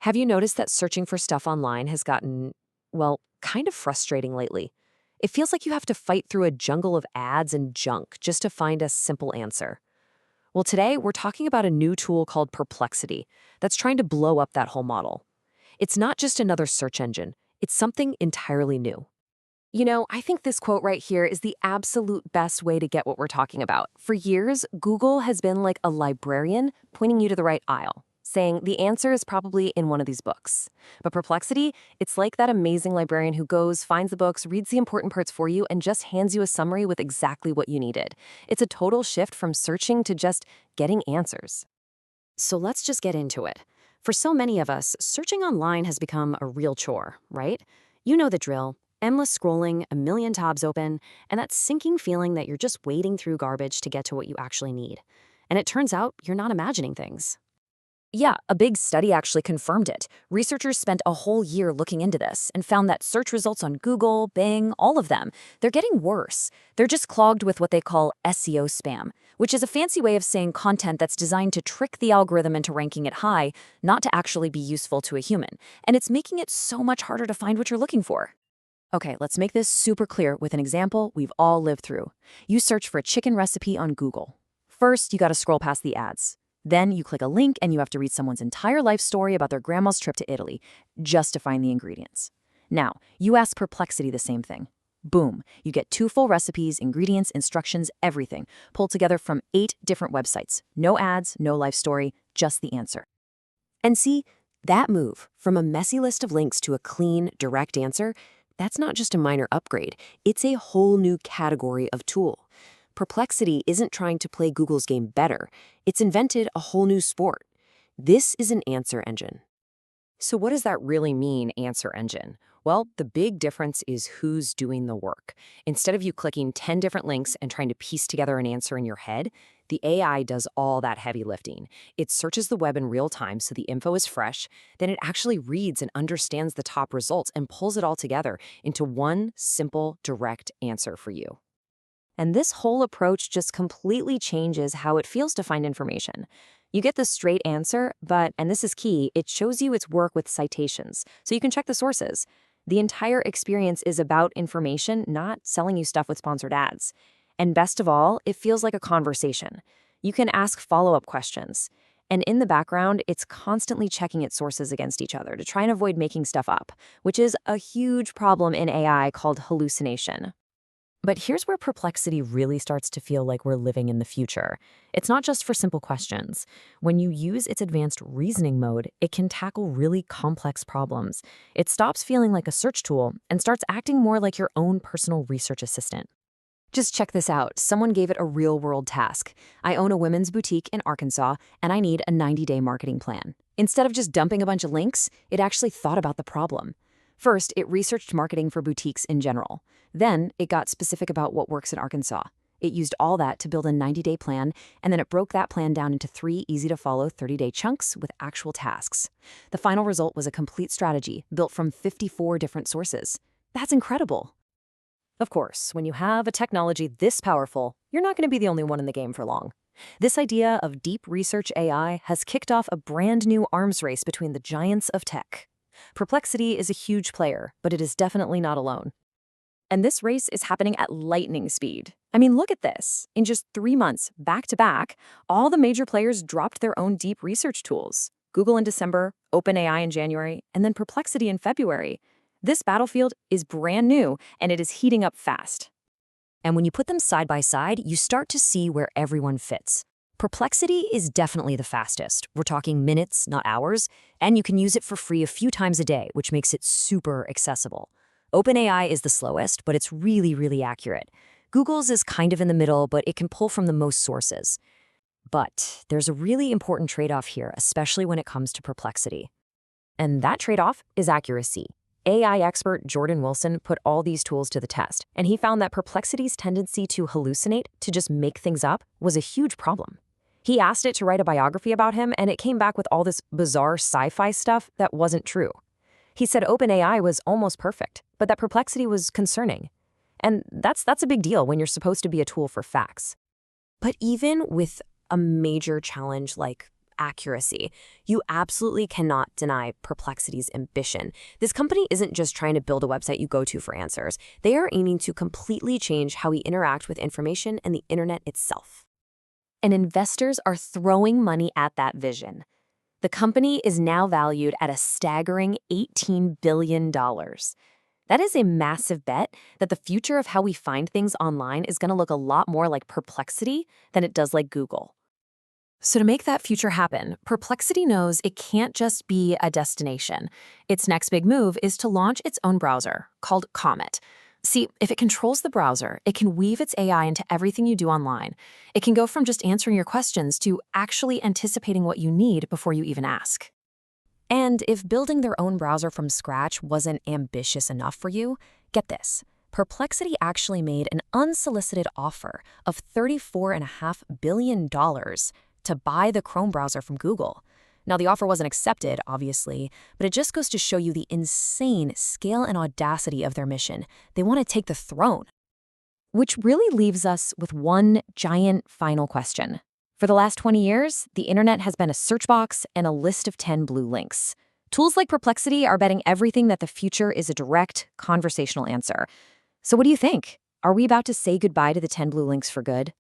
Have you noticed that searching for stuff online has gotten, well, kind of frustrating lately? It feels like you have to fight through a jungle of ads and junk just to find a simple answer. Well, today we're talking about a new tool called Perplexity that's trying to blow up that whole model. It's not just another search engine, it's something entirely new. I think this quote right here is the absolute best way to get what we're talking about. For years, Google has been like a librarian pointing you to the right aisle, saying the answer is probably in one of these books. But Perplexity, it's like that amazing librarian who goes, finds the books, reads the important parts for you, and just hands you a summary with exactly what you needed. It's a total shift from searching to just getting answers. So let's just get into it. For so many of us, searching online has become a real chore, right? You know the drill. Endless scrolling, a million tabs open, and that sinking feeling that you're just wading through garbage to get to what you actually need. And it turns out you're not imagining things. Yeah, a big study actually confirmed it. Researchers spent a whole year looking into this and found that search results on Google, Bing, all of them, they're getting worse. They're just clogged with what they call SEO spam, which is a fancy way of saying content that's designed to trick the algorithm into ranking it high, not to actually be useful to a human. And it's making it so much harder to find what you're looking for. Okay, let's make this super clear with an example we've all lived through. You search for a chicken recipe on Google. First, you gotta scroll past the ads. Then you click a link and you have to read someone's entire life story about their grandma's trip to Italy just to find the ingredients. Now, you ask Perplexity the same thing. Boom, you get 2 full recipes, ingredients, instructions, everything, pulled together from 8 different websites. No ads, no life story, just the answer. And see, that move from a messy list of links to a clean, direct answer, that's not just a minor upgrade, it's a whole new category of tool. Perplexity isn't trying to play Google's game better, it's invented a whole new sport. This is an answer engine. So what does that really mean, answer engine? Well, the big difference is who's doing the work. Instead of you clicking 10 different links and trying to piece together an answer in your head, the AI does all that heavy lifting. It searches the web in real time so the info is fresh, then it actually reads and understands the top results and pulls it all together into one simple, direct answer for you. And this whole approach just completely changes how it feels to find information. You get the straight answer, but, and this is key, it shows you its work with citations, so you can check the sources. The entire experience is about information, not selling you stuff with sponsored ads. And best of all, it feels like a conversation. You can ask follow-up questions. And in the background, it's constantly checking its sources against each other to try and avoid making stuff up, which is a huge problem in AI called hallucination. But here's where Perplexity really starts to feel like we're living in the future. It's not just for simple questions. When you use its advanced reasoning mode, it can tackle really complex problems. It stops feeling like a search tool and starts acting more like your own personal research assistant. Just check this out. Someone gave it a real-world task. I own a women's boutique in Arkansas, and I need a 90-day marketing plan. Instead of just dumping a bunch of links, it actually thought about the problem. First, it researched marketing for boutiques in general. Then, it got specific about what works in Arkansas. It used all that to build a 90-day plan, and then it broke that plan down into 3 easy-to-follow 30-day chunks with actual tasks. The final result was a complete strategy built from 54 different sources. That's incredible. Of course, when you have a technology this powerful, you're not going to be the only one in the game for long. This idea of deep research AI has kicked off a brand new arms race between the giants of tech. Perplexity is a huge player, but it is definitely not alone. And this race is happening at lightning speed. I mean, look at this. In just 3 months, back to back, all the major players dropped their own deep research tools. Google in December, OpenAI in January, and then Perplexity in February. This battlefield is brand new, and it is heating up fast. And when you put them side by side, you start to see where everyone fits. Perplexity is definitely the fastest. We're talking minutes, not hours, and you can use it for free a few times a day, which makes it super accessible. OpenAI is the slowest, but it's really, really accurate. Google's is kind of in the middle, but it can pull from the most sources. But there's a really important trade-off here, especially when it comes to Perplexity. And that trade-off is accuracy. AI expert Jordan Wilson put all these tools to the test, and he found that Perplexity's tendency to hallucinate, to just make things up, was a huge problem. He asked it to write a biography about him, and it came back with all this bizarre sci-fi stuff that wasn't true. He said OpenAI was almost perfect, but that Perplexity was concerning. And that's a big deal when you're supposed to be a tool for facts. But even with a major challenge like accuracy. You absolutely cannot deny Perplexity's ambition. This company isn't just trying to build a website you go to for answers. They are aiming to completely change how we interact with information and the internet itself. And investors are throwing money at that vision. The company is now valued at a staggering $18 billion. That is a massive bet that the future of how we find things online is going to look a lot more like Perplexity than it does like Google. So to make that future happen, Perplexity knows it can't just be a destination. Its next big move is to launch its own browser, called Comet. See, if it controls the browser, it can weave its AI into everything you do online. It can go from just answering your questions to actually anticipating what you need before you even ask. And if building their own browser from scratch wasn't ambitious enough for you, get this. Perplexity actually made an unsolicited offer of $34.5 billion to buy the Chrome browser from Google. Now, the offer wasn't accepted, obviously, but it just goes to show you the insane scale and audacity of their mission. They want to take the throne. Which really leaves us with one giant final question. For the last 20 years, the internet has been a search box and a list of 10 blue links. Tools like Perplexity are betting everything that the future is a direct, conversational answer. So what do you think? Are we about to say goodbye to the 10 blue links for good?